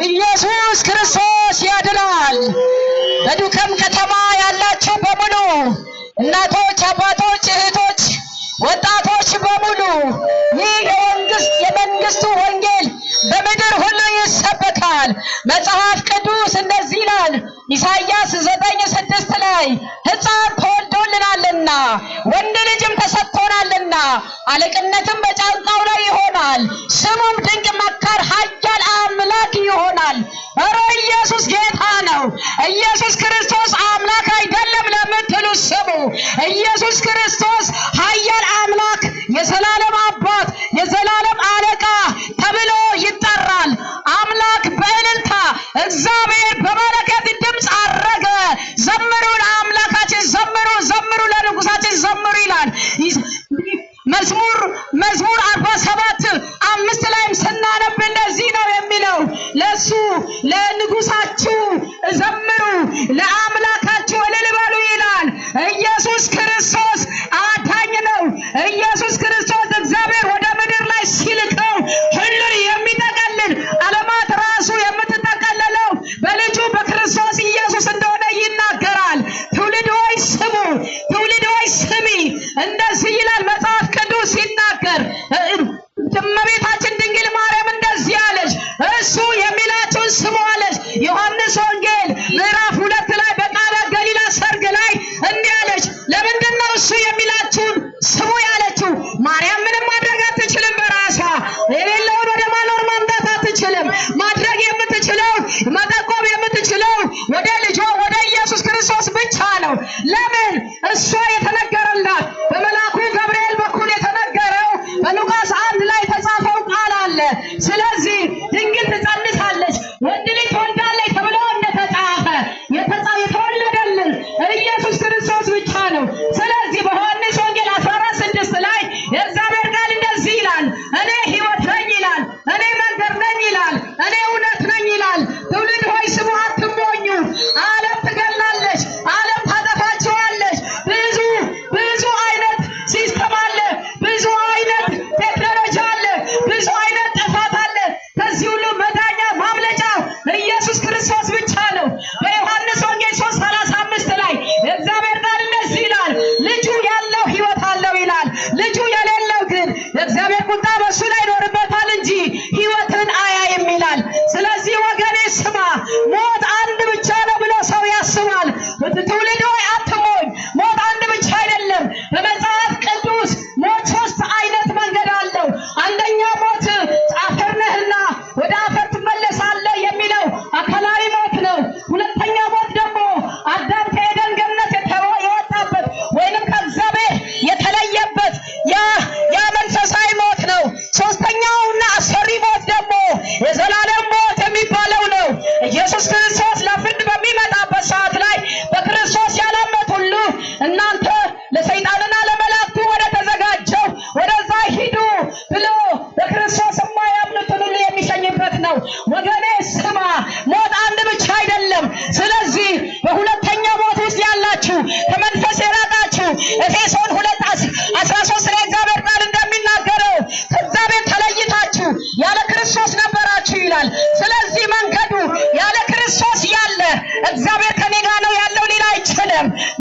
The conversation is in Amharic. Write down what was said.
ኢየሱስ ክርስቶስ ያድናል። በዱከም ከተማ ያላችሁ በሙሉ እናቶች፣ አባቶች፣ እህቶች፣ ወጣቶች በሙሉ ይህ የመንግስቱ ወንጌል በምድር ሁሉ ይሰበካል። መጽሐፍ ቅዱስ እንደዚህ ይላል ኢሳይያስ 9:6 ላይ ሕፃን ተወልዶልናልና ወንድ ልጅም ተሰጥቶናልና አለቅነትም በጫንቃው ላይ ይሆናል፣ ስሙም ድንቅ መካር፣ ኃያል አምላክ ይሆናል። ኧረ ኢየሱስ ጌታ ነው። ኢየሱስ ክርስቶስ አምላክ አይደለም ለምትሉ ስሙ። ኢየሱስ ክርስቶስ ኃያል አምላክ፣ የዘላለም አባት፣ የዘላለም አለቃ ተብሎ ይጠራል። አምላክ በእልልታ እግዚአብሔር በመለከት ድምፅ አረገ። ዘምሩ ለአምላካችን፣ ዘምሩ፣ ዘምሩ ለንጉሳችን ዘምሩ ይላል መዝሙር 47:5 ላይም ስናነብ እንደዚህ ነው የሚለው ለሱ ለንጉሳችሁ ዘምሩ፣ ለአምላካችሁ እልል በሉ ይላል። ኢየሱስ ክርስቶስ አዳኝ ነው። ኢየሱስ ክርስቶስ እግዚአብሔር ወደ ምድር ላይ ሲልከው ሁሉን የሚጠቀልል ዓለማት ራሱ የምትጠቀለለው በልጁ በክርስቶስ ኢየሱስ እንደሆነ ይናገራል። ትውልድ ሆይ ስሙ፣ ትውልድ ሆይ ስሚ። እንደዚህ ይላል መጽሐፍ ቅዱስ ሲናገር። እመቤታችን ድንግል ማርያም እንደዚህ አለች፣ እሱ የሚላችሁን ስሙ አለች። ዮሐንስ ወንጌል ምዕራፍ 2 ላይ በቃና ገሊላ ሰርግ ላይ እንዲህ አለች። ለምንድን ነው እሱ የሚላችሁን ስሙ ያለችው? ማርያም ምንም ማድረግ አትችልም በራሷ። የሌለውን ወደ ማኖር ማምጣት አትችልም። ማድረግ የምትችለው መጠቆም የምትችለው ወደ ልጇ ወደ ኢየሱስ ክርስቶስ ብቻ ነው። ለምን? እሷ የተነገረላት በመልአኩ ገብርኤል በኩል የተነገረው በሉቃስ 1 ላይ የተጻፈው ቃል አለ። ስለ